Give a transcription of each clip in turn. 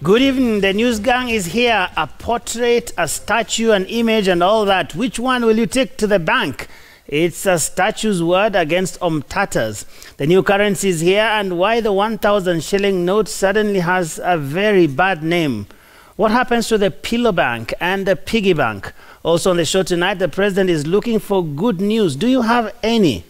Good evening. The news gang is here. A portrait, a statue, an image, and all that. Which one will you take to the bank? It's a statue's word against Omtata's. The new currency is here, and why the 1,000 shilling note suddenly has a very bad name. What happens to the pillow bank and the piggy bank? Also on the show tonight, the president is looking for good news. Do you have any?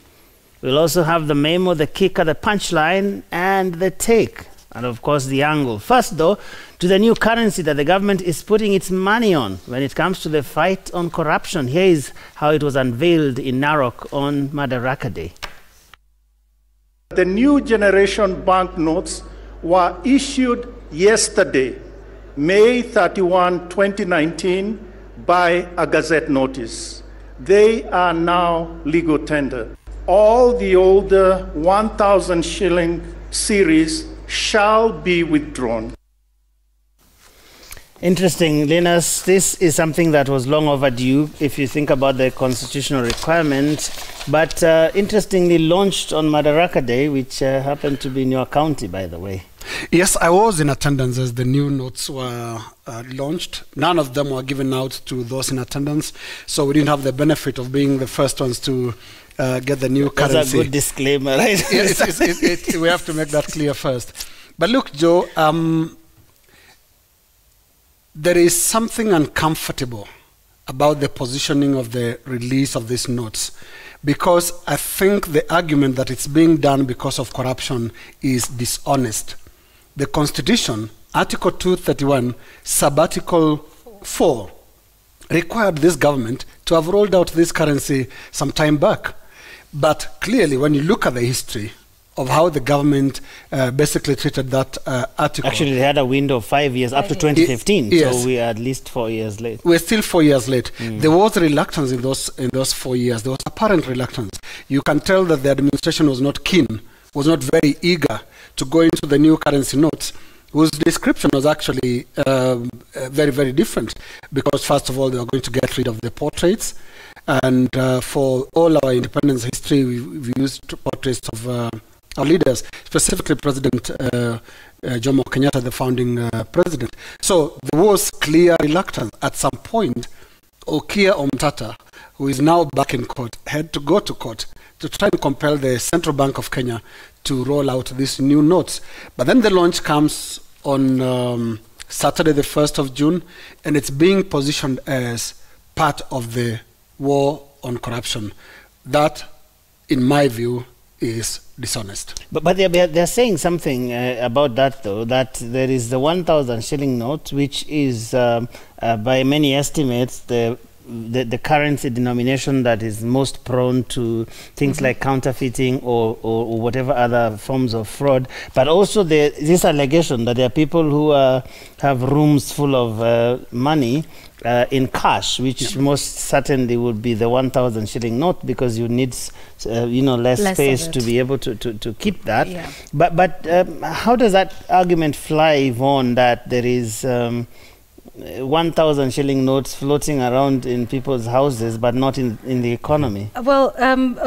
We'll also have the memo, the kicker, the punchline, and the take. And of course, the angle. First, though, to the new currency that the government is putting its money on when it comes to the fight on corruption. Here is how it was unveiled in Narok on Madaraka Day. The new generation banknotes were issued yesterday, May 31, 2019, by a Gazette notice. They are now legal tender. All the older 1,000 shilling series shall be withdrawn. Interesting, Linus. This is something that was long overdue if you think about the constitutional requirement, but interestingly launched on Madaraka Day, which happened to be in your county, by the way. Yes, I was in attendance as the new notes were launched. None of them were given out to those in attendance, so we didn't have the benefit of being the first ones to get the new currency. That's a good disclaimer, right? We have to make that clear first. But look, Joe, there is something uncomfortable about the positioning of the release of these notes, because I think the argument that it's being done because of corruption is dishonest. The Constitution, Article 231, Sub-Article 4, required this government to have rolled out this currency some time back. But clearly, when you look at the history of how the government basically treated that article. Actually, they had a window of 5 years up to 2015, yes. So we are at least 4 years late. We're still 4 years late. There was reluctance in those 4 years. There was apparent reluctance. You can tell that the administration was not keen, was not very eager to go into the new currency notes, whose description was actually very, very different. Because first of all, they were going to get rid of the portraits. And for all our independence history, we've used portraits of our leaders, specifically President Jomo Kenyatta, the founding president. So there was clear reluctance. At some point, Okia Omtata, who is now back in court, had to go to court to try and compel the Central Bank of Kenya to roll out these new notes. But then the launch comes on Saturday, the 1st of June, and it's being positioned as part of the war on corruption. That, in my view, is dishonest. But they're saying something about that, though, that there is the 1,000 shilling note, which is, by many estimates, the currency denomination that is most prone to things like counterfeiting or whatever other forms of fraud. But also this allegation that there are people who have rooms full of money in cash, which most certainly would be the 1,000 shilling note, because you need less space to be able to keep that. Yeah. But how does that argument fly, Yvonne, that there is 1,000 shilling notes floating around in people's houses, but not in the economy? Well,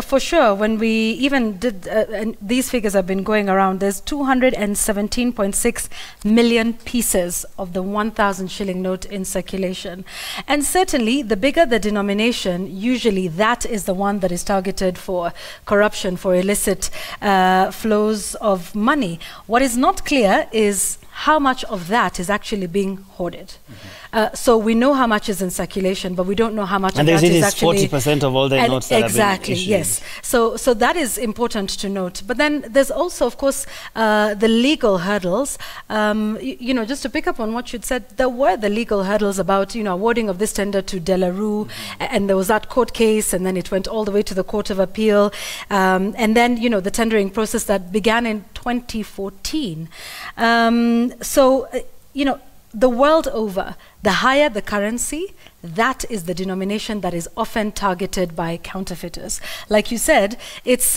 for sure, when we even did, and these figures have been going around, there's 217.6 million pieces of the 1,000 shilling note in circulation. And certainly, the bigger the denomination, usually that is the one that is targeted for corruption, for illicit flows of money. What is not clear is how much of that is actually being hoarded. So we know how much is in circulation, but we don't know how much of that is actually... And 40% of all the notes that exactly, have been issued. Yes. So that is important to note. But then there's also, of course, the legal hurdles. Just to pick up on what you'd said, there were the legal hurdles about, awarding of this tender to De La Rue, and there was that court case, and then it went all the way to the Court of Appeal, and then, the tendering process that began in 2014. The world over, the higher the currency, that is the denomination that is often targeted by counterfeiters. Like you said, it's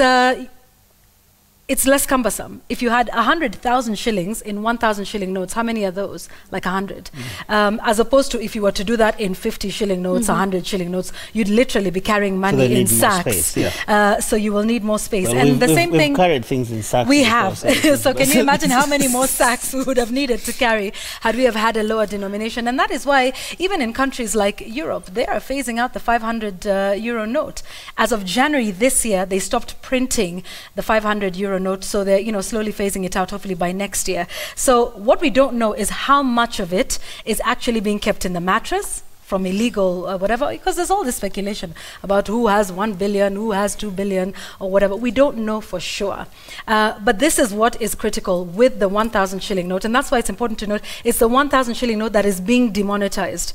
it's less cumbersome. If you had 100,000 shillings in 1,000 shilling notes, how many are those? Like 100. As opposed to if you were to do that in 50 shilling notes, 100 shilling notes, you'd literally be carrying money in sacks. Space, so you will need more space. Well, and the same thing. We've carried things in sacks. We have. So can you imagine how many more sacks we would have needed to carry had we have had a lower denomination? And that is why even in countries like Europe, they are phasing out the 500 euro note. As of January this year, they stopped printing the 500 euro note, so they're slowly phasing it out, hopefully by next year. So what we don't know is how much of it is actually being kept in the mattress from illegal whatever, because there's all this speculation about who has 1 billion, who has 2 billion, or whatever. We don't know for sure. But this is what is critical with the 1,000 shilling note, and that's why it's important to note it's the 1,000 shilling note that is being demonetized.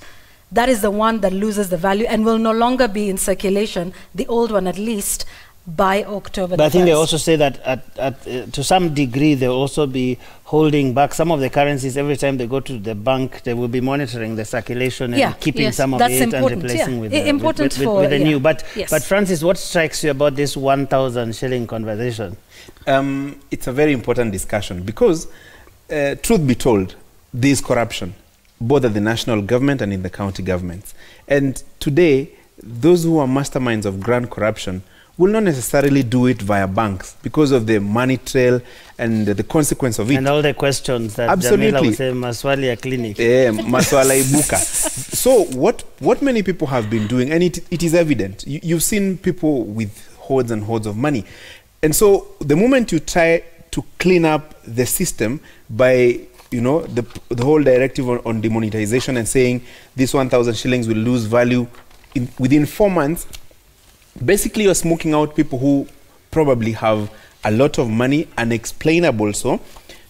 That is the one that loses the value and will no longer be in circulation, the old one at least, by October. But I think they also say that to some degree they'll also be holding back some of the currencies. Every time they go to the bank, they will be monitoring the circulation and keeping some of it and replacing with the new. But Francis, what strikes you about this 1,000 shilling conversation? It's a very important discussion because, truth be told, there is corruption, both at the national government and in the county governments. And today, those who are masterminds of grand corruption will not necessarily do it via banks because of the money trail and the consequence of it. And all the questions that Jamila will say, Maswali a clinic. Maswala ibuka. So what many people have been doing, and it is evident, you've seen people with hoards and hoards of money. And so the moment you try to clean up the system by the whole directive on demonetization and saying this 1,000 shillings will lose value within 4 months, basically you're smoking out people who probably have a lot of money, unexplainable so,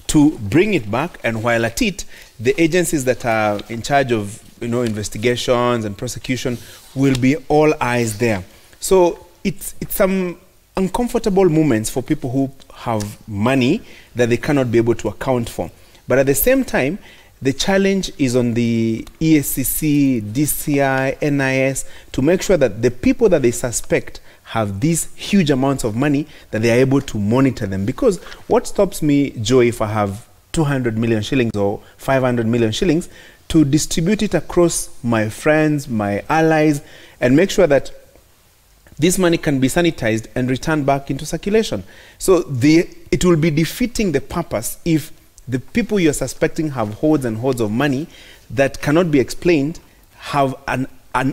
to bring it back. And while at it, the agencies that are in charge of investigations and prosecution will be all eyes there. So it's some uncomfortable moments for people who have money that they cannot be able to account for. But at the same time, the challenge is on the ESCC, DCI, NIS to make sure that the people that they suspect have these huge amounts of money, that they are able to monitor them. Because what stops me, Joe, if I have 200 million shillings or 500 million shillings, to distribute it across my friends, my allies, and make sure that this money can be sanitized and returned back into circulation. So it will be defeating the purpose if the people you're suspecting have hoards and hoards of money that cannot be explained, have an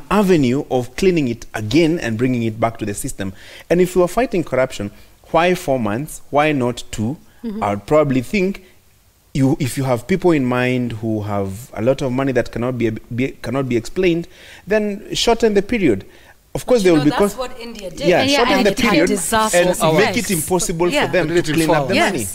avenue of cleaning it again and bringing it back to the system. And if you are fighting corruption, why 4 months? Why not 2? I would probably think if you have people in mind who have a lot of money that cannot be explained, then shorten the period. Of course, they will that's what India did. Shorten the period and make it Yes. impossible for them to clean up the money.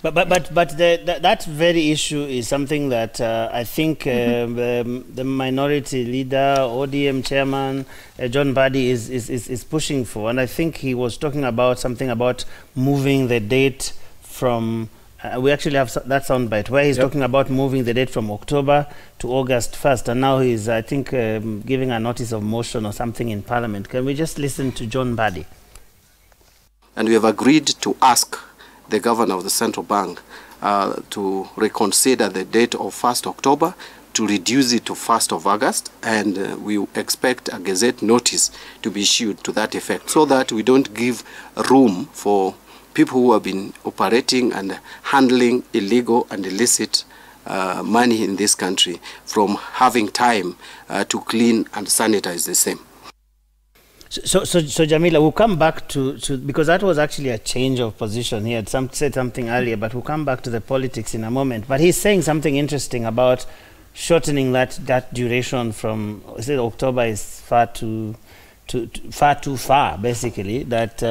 But that very issue is something that I think the minority leader, ODM chairman, John Mbadi is pushing for. And I think he was talking about something about moving the date from we actually have that soundbite where he's talking about moving the date from October to August 1st, and now he's, I think, giving a notice of motion or something in Parliament. Can we just listen to John Mbadi? And we have agreed to ask the governor of the central bank to reconsider the date of 1st October, to reduce it to 1st of August, and we expect a gazette notice to be issued to that effect, so that we don't give room for people who have been operating and handling illegal and illicit money in this country from having time to clean and sanitize the same. So Jamila, we'll come back to because that was actually a change of position. He had said something earlier, but we'll come back to the politics in a moment. But he's saying something interesting about shortening that duration from, is it October is far too far, basically, that,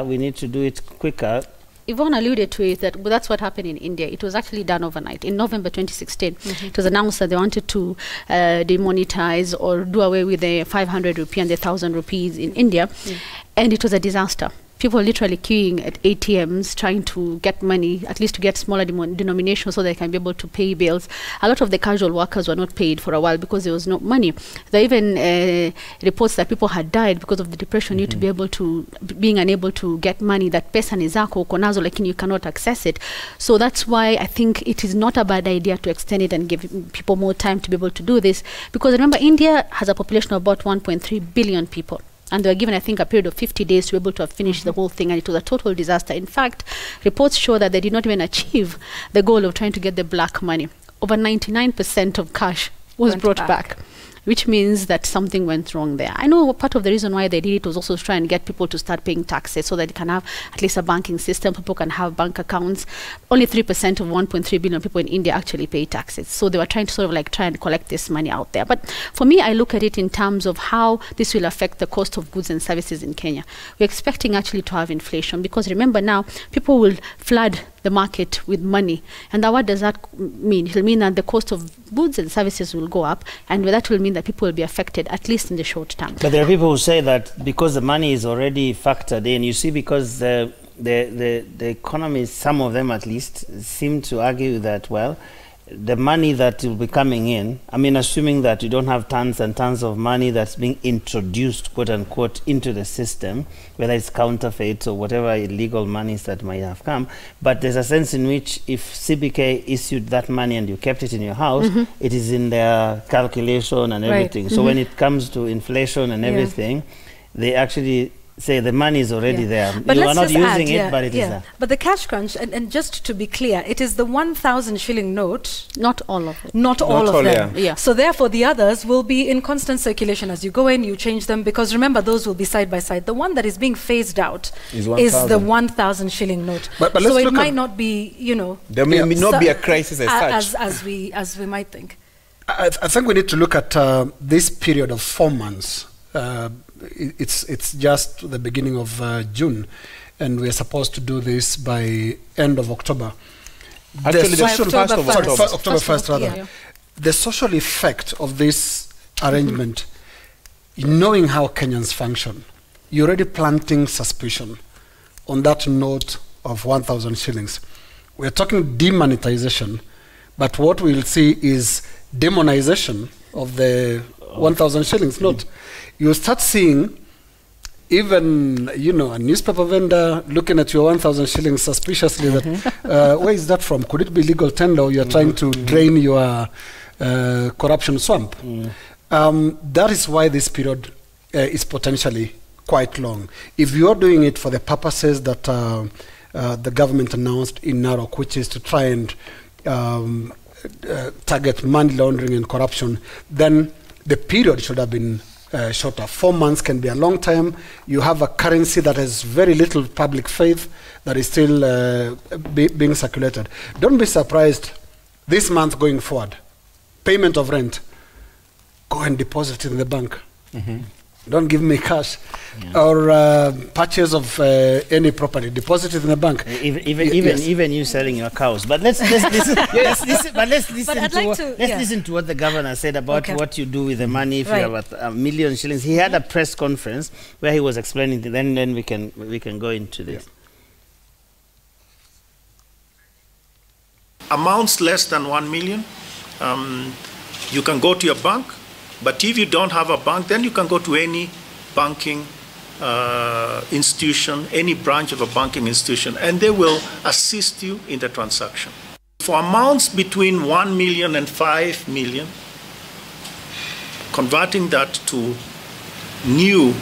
we need to do it quicker. Yvonne alluded to it, that that's what happened in India. It was actually done overnight. In November 2016, it was announced that they wanted to demonetize or do away with the 500 rupee and the 1,000 rupees in India, and it was a disaster. people literally queuing at ATMs trying to get money, at least to get smaller denominations so they can be able to pay bills. A lot of the casual workers were not paid for a while because there was no money. There are even reports that people had died because of the depression due to be able to, being unable to get money, that pesa ni zako uko nazo lakini you cannot access it. So that's why I think it is not a bad idea to extend it and give people more time to be able to do this. Because remember, India has a population of about 1.3 billion people. And they were given, I think, a period of 50 days to be able to have finished the whole thing, and it was a total disaster. In fact, reports show that they did not even achieve the goal of trying to get the black money. Over 99% of cash was brought back, which means that something went wrong there. I know part of the reason why they did it was also to try and get people to start paying taxes so that they can have at least a banking system, people can have bank accounts. Only 3% of 1.3 billion people in India actually pay taxes. So they were trying to sort of like try and collect this money out there. But for me, I look at it in terms of how this will affect the cost of goods and services in Kenya. We're expecting actually to have inflation because remember now, people will flood the market with money. And what does that mean? It will mean that the cost of goods and services will go up, and that will mean that people will be affected, at least in the short term. But there are people who say that because the money is already factored in, you see, because the economists, some of them at least, seem to argue that, well, the money that will be coming in, I mean, assuming that you don't have tons and tons of money that's being introduced, quote unquote, into the system, whether it's counterfeit or whatever illegal monies that might have come, but there's a sense in which if CBK issued that money and you kept it in your house, it is in their calculation and everything. So when it comes to inflation and everything, they actually say the money is already there. But you are not using it, but it is there. But the cash crunch, and just to be clear, it is the 1,000 shilling note. Not all of it. Not all of them. Yeah. So therefore, the others will be in constant circulation as you go in, you change them, because remember, those will be side by side. The one that is being phased out is the 1,000 shilling note. But so it might not be, you know, there may not be a crisis as such. As we might think. I think we need to look at this period of 4 months. It's just the beginning of June, and we're supposed to do this by end of October. Actually, the October 1st, rather. Yeah. The social effect of this arrangement, knowing how Kenyans function, you're already planting suspicion on that note of 1,000 shillings. We're talking demonetization, but what we'll see is demonization of the 1,000 shillings note. You'll start seeing even, you know, a newspaper vendor looking at your 1,000 shillings suspiciously that, where is that from? Could it be legal tender, or you're trying to drain your corruption swamp? That is why this period is potentially quite long. If you're doing it for the purposes that the government announced in Narok, which is to try and target money laundering and corruption, then the period should have been shorter. 4 months can be a long time. You have a currency that has very little public faith that is still being circulated. Don't be surprised this month going forward. Payment of rent, go and deposit it in the bank. Don't give me cash. Or purchase of any property, deposit it in the bank. Even you selling your cows. But let's listen. Listen to what the governor said about what you do with the money if you have a million shillings. He had a press conference where he was explaining. Then we can go into this. Amounts less than 1 million, you can go to your bank. But if you don't have a bank, then you can go to any banking institution, any branch of a banking institution, and they will assist you in the transaction. For amounts between 1 million and 5 million, converting that to new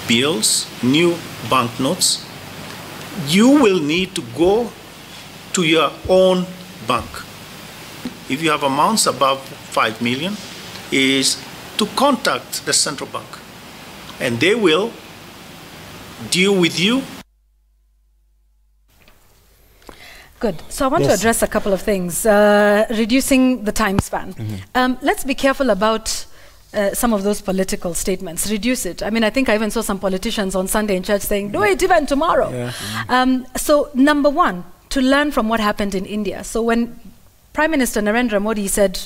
bills, new banknotes, you will need to go to your own bank. If you have amounts above 5 million, is to contact the central bank, and they will deal with you. Good. So I want to address a couple of things. Reducing the time span. Let's be careful about some of those political statements. Reduce it. I mean, I think I even saw some politicians on Sunday in church saying, do it even tomorrow. So number one, to learn from what happened in India. So when Prime Minister Narendra Modi said,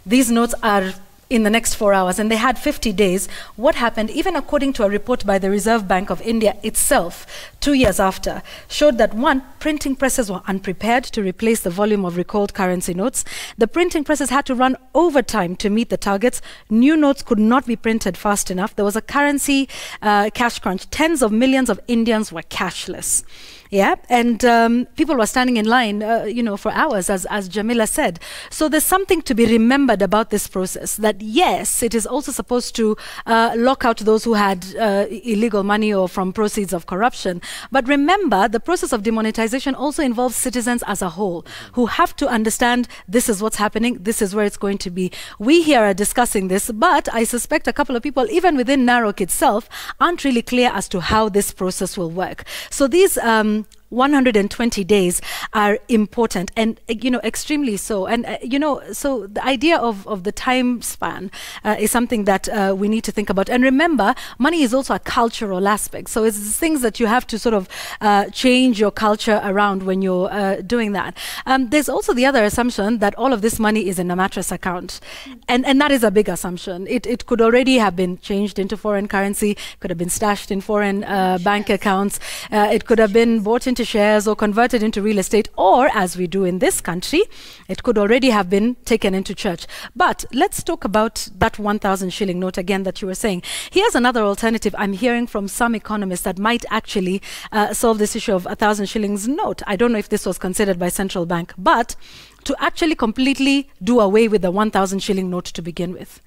these notes are in the next 4 hours, and they had 50 days. What happened, even according to a report by the Reserve Bank of India itself, 2 years after, showed that one, printing presses were unprepared to replace the volume of recalled currency notes. The printing presses had to run overtime to meet the targets. New notes could not be printed fast enough. There was a currency cash crunch. Tens of millions of Indians were cashless. Yeah, and people were standing in line, for hours, as Jamila said. So there's something to be remembered about this process, that yes, it is also supposed to lock out those who had illegal money or from proceeds of corruption. But remember, the process of demonetization also involves citizens as a whole, who have to understand this is what's happening, this is where it's going to be. We here are discussing this, but I suspect a couple of people, even within NAROC itself, aren't really clear as to how this process will work. So these 120 days are important, and extremely so. And so the idea of the time span is something that we need to think about. And remember, money is also a cultural aspect. So it's things that you have to sort of change your culture around when you're doing that. There's also the other assumption that all of this money is in a mattress account, and that is a big assumption. It could already have been changed into foreign currency, could have been stashed in foreign bank accounts, it could have been bought into shares or converted into real estate, or as we do in this country, it could already have been taken into church. But let's talk about that 1,000 shilling note again that you were saying. Here's another alternative I'm hearing from some economists that might actually solve this issue of 1,000 shillings note. I don't know if this was considered by central bank, but to actually completely do away with the 1,000 shilling note to begin with,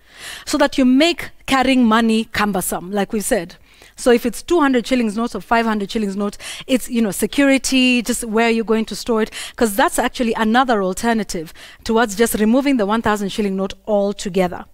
so that you make carrying money cumbersome, like we said. So if it's 200 shillings notes or 500 shillings notes, it's, security, just where you're going to store it, because that's actually another alternative towards just removing the 1,000 shilling note altogether.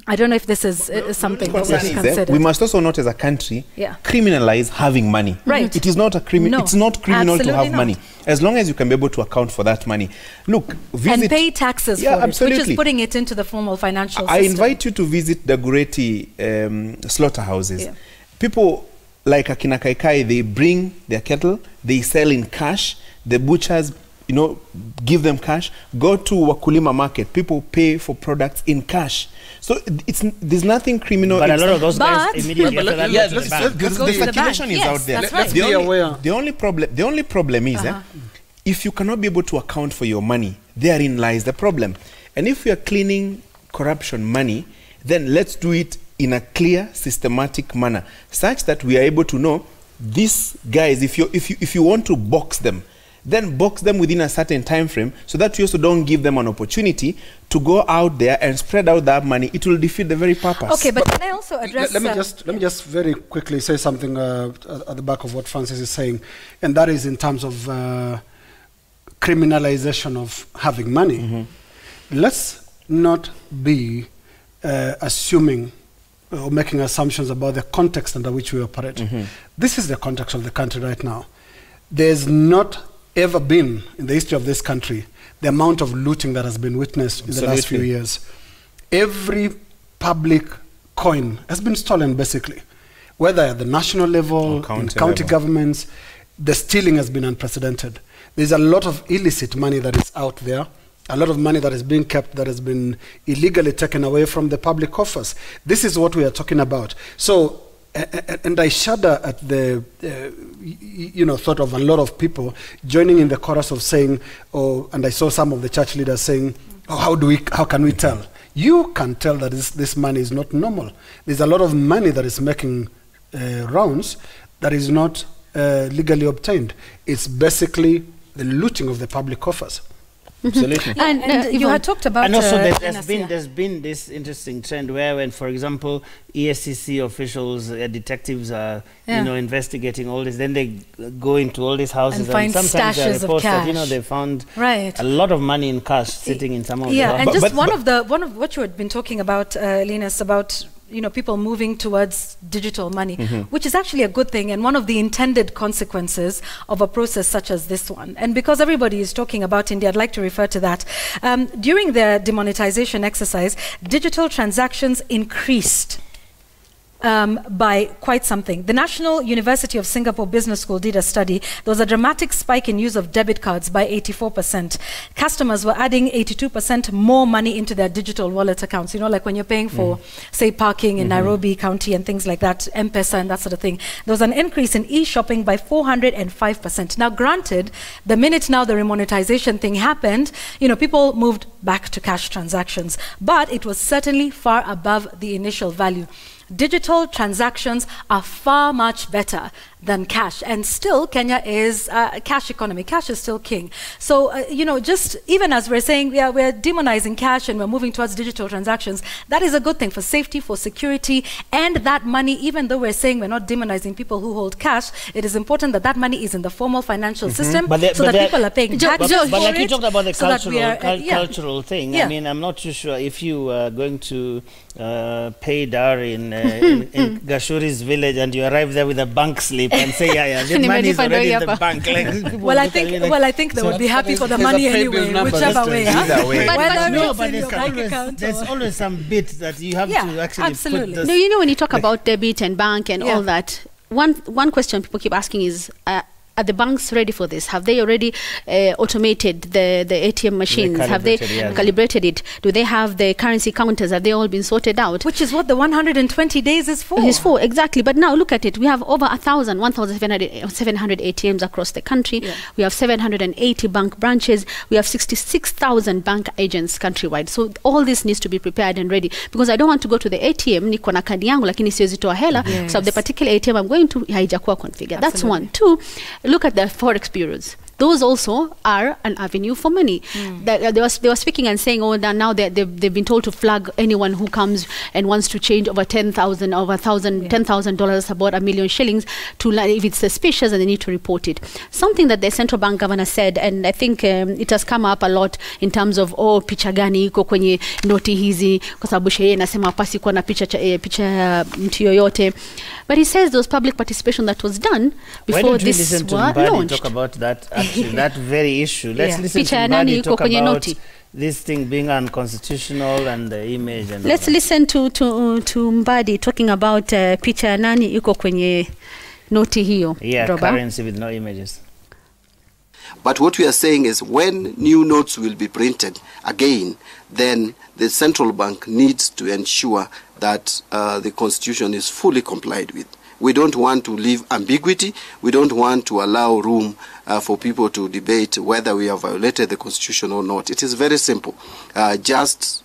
I don't know if this is something that we consider. We must also not, as a country, criminalize having money. Right. It is not a criminal. No, it's not criminal to have not. money, as long as you can be able to account for that money. Look, visit and pay taxes for absolutely. it, which is putting it into the formal financial I system. invite you to visit the Gachuri slaughterhouses. Yeah. People like Akina Kaikai, they bring their cattle, they sell in cash. The butchers, give them cash. Go to Wakulima market, people pay for products in cash. So there's nothing criminal. But a lot of those guys immediately after that go to the bank. The speculation is out there. That's right. The only problem is if you cannot be able to account for your money, therein lies the problem. And if we are cleaning corruption money, then let's do it in a clear, systematic manner, such that we are able to know these guys. If you want to box them, then box them within a certain time frame, so that you also don't give them an opportunity to go out there and spread out that money. It will defeat the very purpose. Okay, but can I also address... Let me just very quickly say something at the back of what Francis is saying, and that is in terms of criminalization of having money. Let's not be assuming or making assumptions about the context under which we operate. This is the context of the country right now. There's not ever been in the history of this country the amount of looting that has been witnessed in the last few years. Every public coin has been stolen, basically, whether at the national level, in county governments. The stealing has been unprecedented. There's a lot of illicit money that is out there, a lot of money that is being kept, that has been illegally taken away from the public coffers. This is what we are talking about. So, and I shudder at the, thought of a lot of people joining in the chorus of saying, and I saw some of the church leaders saying, how can we tell? You can tell that this money is not normal. There's a lot of money that is making rounds that is not legally obtained. It's basically the looting of the public coffers. Absolutely. And you had talked about... And also there's been this interesting trend where when, for example, ESCC officials, detectives are, investigating all this, then they go into all these houses and sometimes they report that, they found a lot of money in cash sitting in some of the houses. And just one of what you had been talking about, Linus, about people moving towards digital money, which is actually a good thing and one of the intended consequences of a process such as this one. And because everybody is talking about India, I'd like to refer to that. During the demonetization exercise, digital transactions increased by quite something. The National University of Singapore Business School did a study. There was a dramatic spike in use of debit cards by 84%. Customers were adding 82% more money into their digital wallet accounts. You know, like when you're paying for, say, parking in Nairobi County and things like that, M-Pesa and that sort of thing. There was an increase in e-shopping by 405%. Now, granted, the minute now the remonetization thing happened, you know, people moved back to cash transactions, but it was certainly far above the initial value. Digital transactions are far much better than cash, and still Kenya is a cash economy. Cash is still king. So you know, just even as we're saying, yeah, we're demonizing cash and we're moving towards digital transactions, that is a good thing for safety, for security, and that money, even though we're saying we're not demonizing people who hold cash, it is important that that money is in the formal financial system, so that people are paying taxes for it. But like you talked about the cultural thing, I mean, I'm not too sure if you are going to pay dowry in Gachuri's village and you arrive there with a bank slip and say, the money is already in the bank. Like, well, I think they would be happy for the money anyway, whichever way. Either way. There's always some bit that you have to actually put this. No, you know, when you talk about debit and bank and all that, one question people keep asking is, are the banks ready for this? Have they already automated the ATM machines? Have they calibrated it? Do they have the currency counters? Have they all been sorted out? Which is what the 120 days is for. It's for, exactly. But now look at it. We have over 1,700 ATMs across the country. Yeah. We have 780 bank branches. We have 66,000 bank agents countrywide. So all this needs to be prepared and ready, because I don't want to go to the ATM, niko na kadi yangu lakini siwezi toa hela. So the particular ATM I'm going to haijakuwa configured. That's one. Two, look at the forex bureaus. Those also are an avenue for money. They were speaking and saying, oh, now they've been told to flag anyone who comes and wants to change over $10,000, over $10,000, about 1 million shillings, to, if it's suspicious, and they need to report it. Something that the central bank governor said, and I think it has come up a lot in terms of, picha gani iko kwenye noti hizi, kwa sababu sheria inasema hapasi kuwa na picha mtu yoyote. But he says there was public participation that was done before this was launched. Talk about that, actually, that very issue. Let's listen to Mbadi talk about this thing being unconstitutional and the image. And let's listen to Mbadi talking about picha ya nani iko kwenye noti hiyo. Yeah, currency with no images. But what we are saying is, when new notes will be printed again, then the central bank needs to ensure that the constitution is fully complied with. We don't want to leave ambiguity. We don't want to allow room for people to debate whether we have violated the constitution or not. It is very simple. Just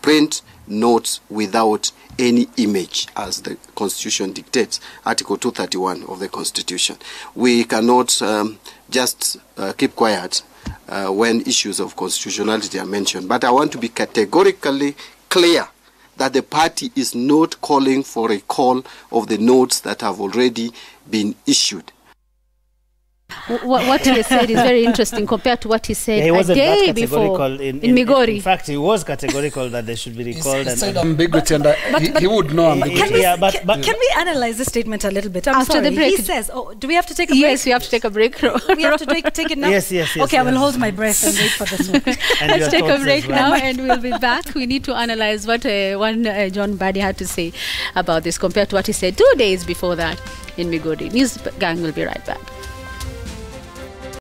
print notes without any image, as the constitution dictates, Article 231 of the constitution. We cannot just keep quiet when issues of constitutionality are mentioned. But I want to be categorically clear that the party is not calling for a call of the notes that have already been issued. What he said is very interesting compared to what he said a day before in Migori. In fact, he was categorical that they should be recalled. He said ambiguity, and he would know ambiguity. Can we analyze this statement a little bit? After the break. He says, do we have to take a break? Yes, we have to take a break. We have to take it now? Yes. Okay, I will hold my breath and wait for this one. Let's take a break now, and we'll be back. We need to analyze what John Mbadi had to say about this compared to what he said 2 days before that in Migori. News Gang will be right back.